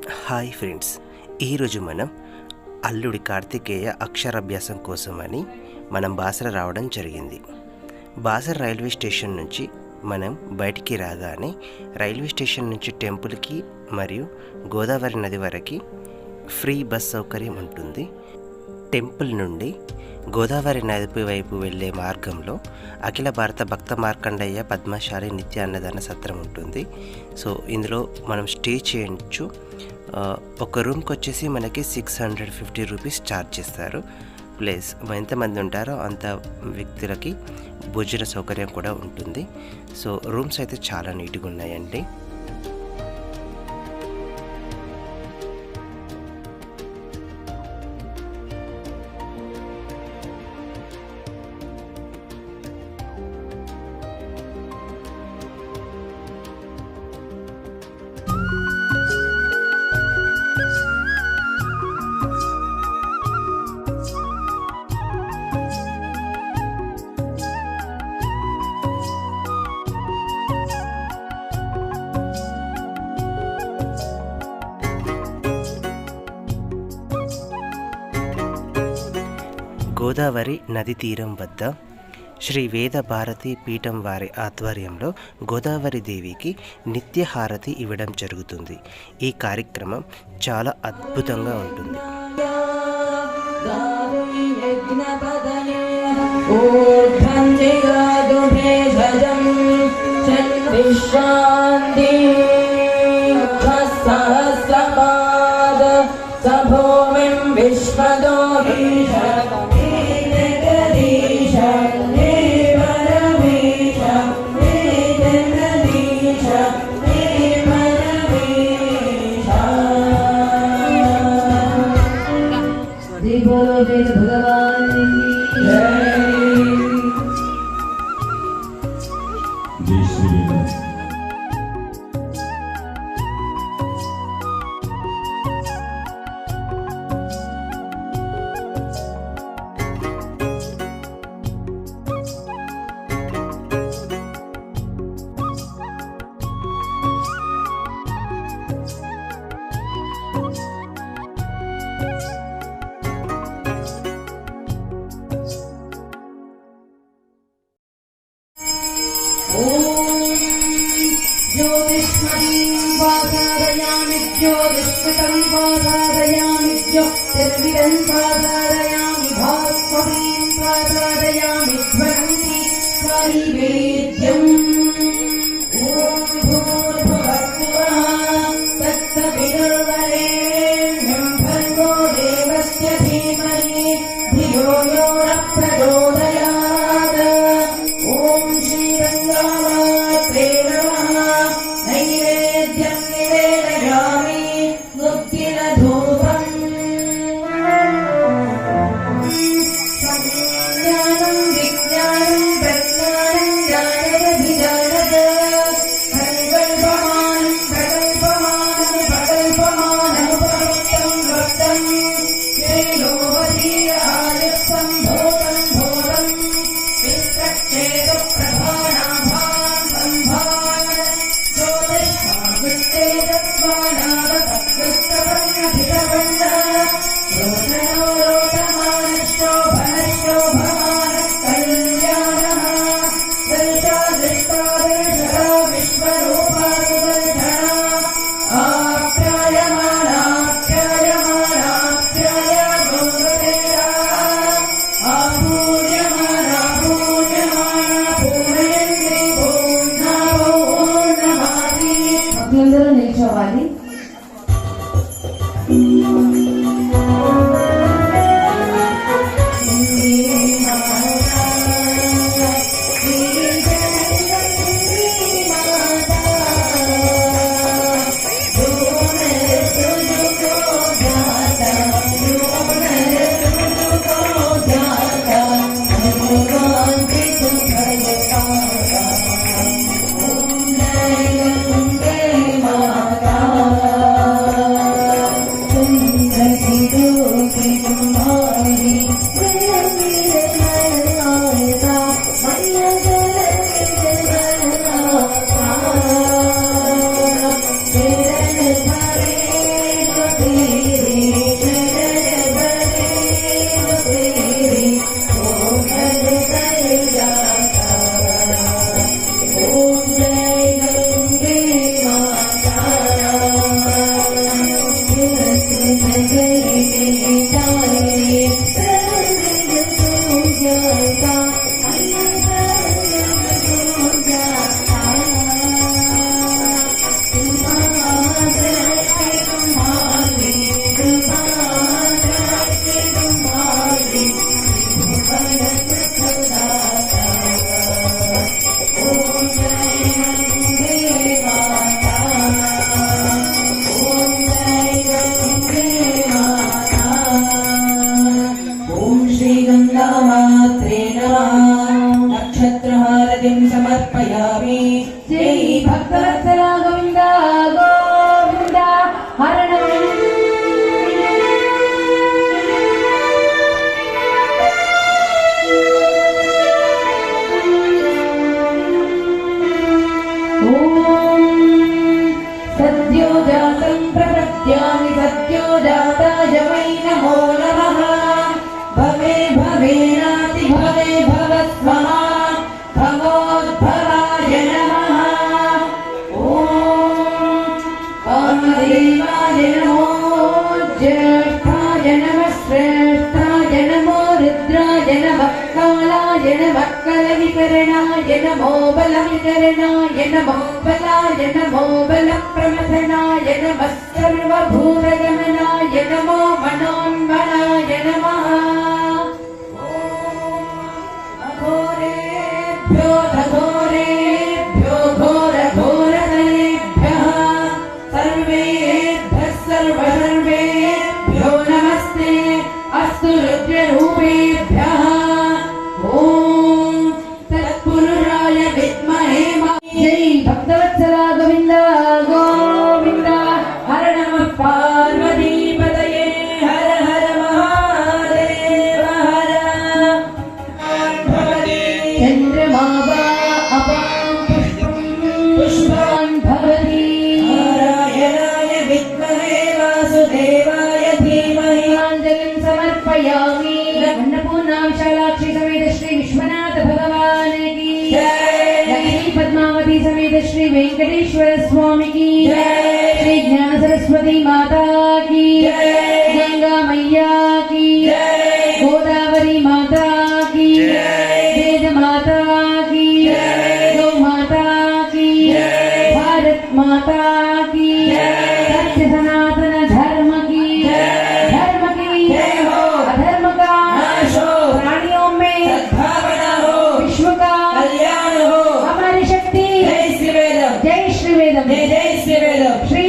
Hi friends, ఈరోజు మనం అల్లుడి కార్తికేయ అక్షరాభ్యాసం కోసమని మనం బాసర రావడం జరిగింది. బాసర రైల్వే స్టేషన్ నుంచి మనం బయటికి రాగానే రైల్వే స్టేషన్ నుంచి టెంపుల్కి మరియు గోదావరి నది వరకు ఫ్రీ బస్ సౌకర్యం ఉంటుంది. టెంపుల్ నుండి గోదావరి నది వైపు వెళ్ళే మార్గంలో అఖిల భారత భక్త మార్కండయ్య పద్మశాలి నిత్య అన్నదాన సత్రం ఉంటుంది. సో ఇందులో మనం స్టే చేయొచ్చు. ఒక రూమ్కి వచ్చేసి మనకి 650 రూపీస్ ఛార్జ్ చేస్తారు. ప్లస్ ఎంతమంది ఉంటారో అంత వ్యక్తులకి భోజన సౌకర్యం కూడా ఉంటుంది. సో రూమ్స్ అయితే చాలా నీట్గా ఉన్నాయండి. గోదావరి నది తీరం వద్ద శ్రీ వేద భారతి పీఠం వారి ఆధ్వర్యంలో గోదావరి దేవికి నిత్య హారతి ఇవ్వడం జరుగుతుంది. ఈ కార్యక్రమం చాలా అద్భుతంగా ఉంటుంది. देवाय नमो ज्येष्ठाय नमः श्रेष्ठाय नमो रुद्राय नमः कालाय नमः कलविकरणाय नमो बलविकरणाय नमो बलाय नमो बलप्रमथनाय नमः सर्वभूतगमनाय नमो मनोन्मनाय नमः अघोरेभ्यो घोरेभ्यो घोरघोरतरेभ्यः सर्वेभ्यः सर्वसर्वेभ्यो नमस्ते अस्तु रुद्ररूपेभ्यः ॐ तत्पुरुषाय विद्महे जय भक्तवत्सला गोविन्द गोविन्द हर नमः पार्वतीपतये हर हर महादेव हर चन्द्रमा वा अपां पुष्पान् भवति नारायणाय विद्महे वासुदेवाय धीमहि अञ्जलिं समर्पयामि अन्नपूर्णां शालाक्षी समेत श्री विश्वनाथ भगवान की जय पद्मावती समेत श्री वेंकटेश्वर स्वामी की जय श्री ज्ञान सरस्वती माता की जय गंगा मैया की जय गोदावरी माता की वेद माता की गौ माता की भारत माता की सत्य सनातन धर्म की धर्म की अधर्म का नाश हो प्राणियों में सद्भावना हो विश्व का कल्याण हो हमारी शक्ति जय श्री वेदम जय श्री वेदम जय जय श्री वेदम श्री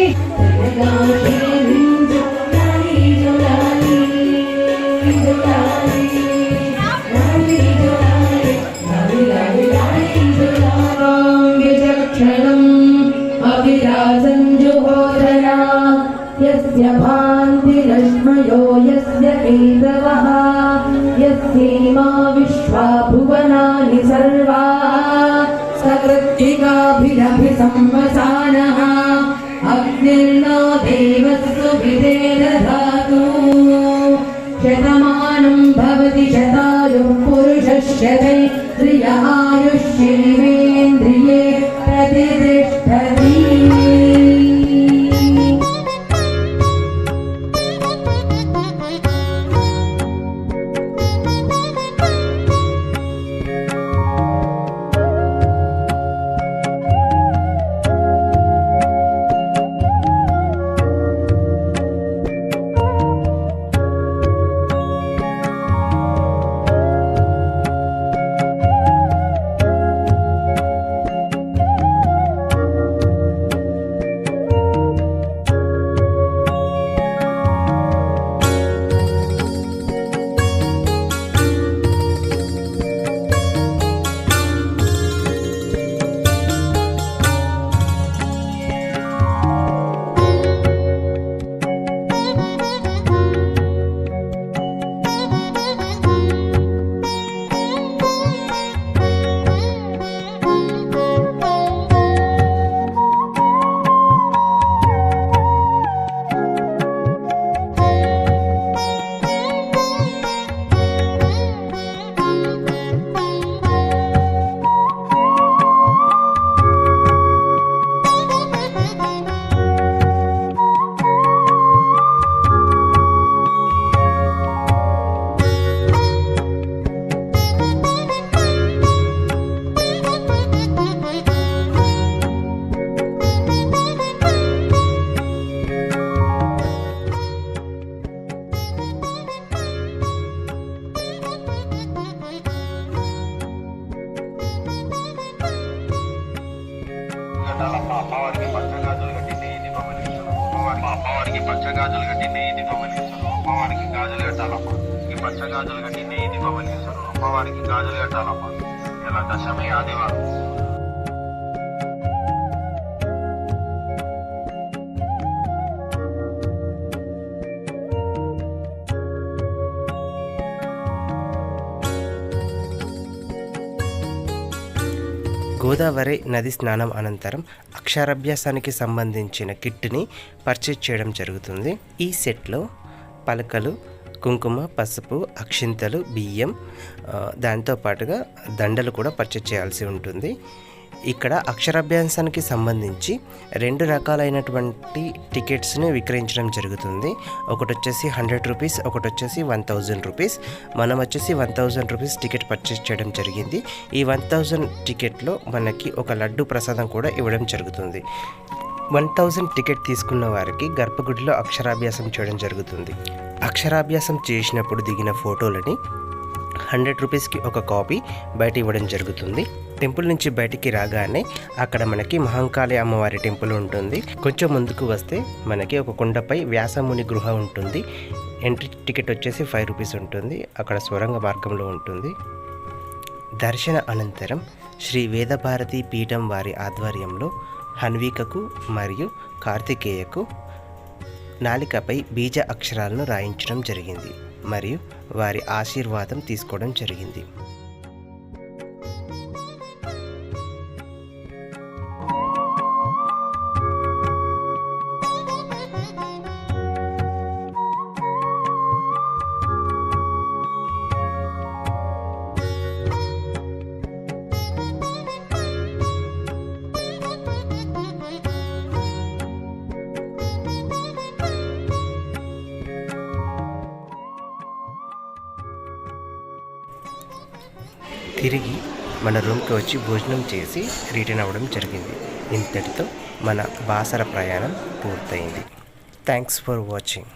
अभिराजं जुहोधरा यस्य भान्तिरश्मयो यस्य केतवः यस्येमा विश्वा भुवनानि सर्वा सकृत्तिकाभिरभिसंवसानः अग्निर्नो देवस्तु विदेदधातु शतमानं भवति शतायुः पुरुषः शतैर्य आयुष्येवेन्द्रिये प्रतिष्ठति అమ్మవారికి పంచగాజులు కట్టి నెయ్యి గమనించడం అమ్మవారికి పంచగాజులు కట్టి నెయ్యి గమనించడం అమ్మవారికి గాజులు కట్టాలమ్మా ఈ పంచగాజులు కట్టి నెయ్యి గమనించడం అమ్మవారికి గాజులు కట్టాలమ్మా ఇలా దశమి ఆదివారం గోదావరి నది స్నానం అనంతరం అక్షరాభ్యాసానికి సంబంధించిన కిట్ని పర్చేజ్ చేయడం జరుగుతుంది. ఈ సెట్లో పలకలు, కుంకుమ, పసుపు, అక్షింతలు, బియ్యం, దాంతోపాటుగా దండలు కూడా పర్చేజ్ చేయాల్సి ఉంటుంది. ఇక్కడ అక్షరాభ్యాసానికి సంబంధించి 2 రకాలైనటువంటి టికెట్స్ని విక్రయించడం జరుగుతుంది. ఒకటి వచ్చేసి 100 రూపీస్, ఒకటి వచ్చేసి 1000 రూపీస్. మనం వచ్చేసి 1000 రూపీస్ టికెట్ పర్చేస్ చేయడం జరిగింది. ఈ 1000 టికెట్లో మనకి ఒక లడ్డు ప్రసాదం కూడా ఇవ్వడం జరుగుతుంది. 1000 టికెట్ తీసుకున్న వారికి గర్భగుడిలో అక్షరాభ్యాసం చేయడం జరుగుతుంది. అక్షరాభ్యాసం చేసినప్పుడు దిగిన ఫోటోలని 100 రూపీస్కి ఒక కాపీ బయట ఇవ్వడం జరుగుతుంది. టెంపుల్ నుంచి బయటికి రాగానే అక్కడ మనకి మహంకాళి అమ్మవారి టెంపుల్ ఉంటుంది. కొంచెం ముందుకు వస్తే మనకి ఒక కొండపై వ్యాసముని గృహ ఉంటుంది. ఎంట్రీ టికెట్ వచ్చేసి 5 రూపీస్ ఉంటుంది. అక్కడ సొరంగ మార్గంలో ఉంటుంది. దర్శన అనంతరం శ్రీ వేదభారతి పీఠం వారి ఆధ్వర్యంలో హన్వికకు మరియు కార్తికేయకు నాలికపై బీజ అక్షరాలను రాయించడం జరిగింది మరియు వారి ఆశీర్వాదం తీసుకోవడం జరిగింది. తిరిగి మన రూమ్కి వచ్చి భోజనం చేసి రిటర్న్ అవ్వడం జరిగింది. ఇంతటితో మన బాసర ప్రయాణం పూర్తయింది. Thanks for watching.